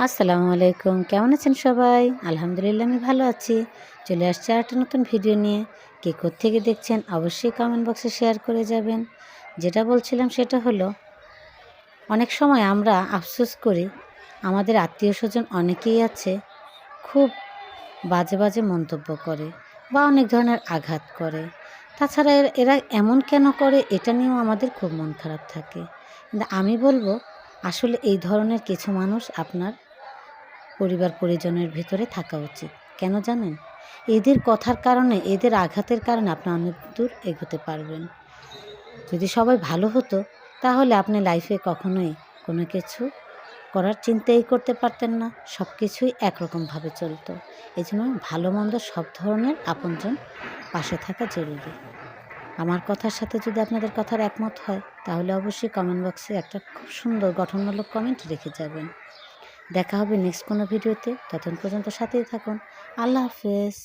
আসসালামু আলাইকুম, কেমন আছেন সবাই? আলহামদুলিল্লাহ আমি ভালো আছি। চলে আসছি আরেকটা নতুন ভিডিও নিয়ে। কে কোত্থেকে দেখছেন অবশ্যই কমেন্ট বক্সে শেয়ার করে যাবেন। যেটা বলছিলাম সেটা হলো, অনেক সময় আমরা আফসোস করি, আমাদের আত্মীয়স্বজন অনেকেই আছে খুব বাজে বাজে মন্তব্য করে বা অনেক ধরনের আঘাত করে। তাছাড়া এরা এমন কেন করে এটা নিয়েও আমাদের খুব মন খারাপ থাকে। কিন্তু আমি বলবো, আসলে এই ধরনের কিছু মানুষ আপনার পরিবার পরিজনের ভিতরে থাকা উচিত। কেন জানেন? এদের কথার কারণে, এদের আঘাতের কারণে আপনি অনেক দূর এগোতে পারবেন। যদি সবাই ভালো হতো, তাহলে আপনি লাইফে কখনোই কোনো কিছু করার চিন্তাই করতে পারতেন না। সব কিছুই একরকমভাবে চলতো। এজন্য ভালো মন্দ সব ধরনের আপনজন পাশে থাকা জরুরি। আমার কথার সাথে যদি আপনাদের কথার একমত হয়, তাহলে অবশ্যই কমেন্ট বক্সে একটা খুব সুন্দর গঠনমূলক কমেন্ট রেখে যাবেন। দেখা হবে নেক্সট কোনো ভিডিওতে। ততক্ষণ পর্যন্ত সাথেই থাকুন। আল্লাহ হাফেজ।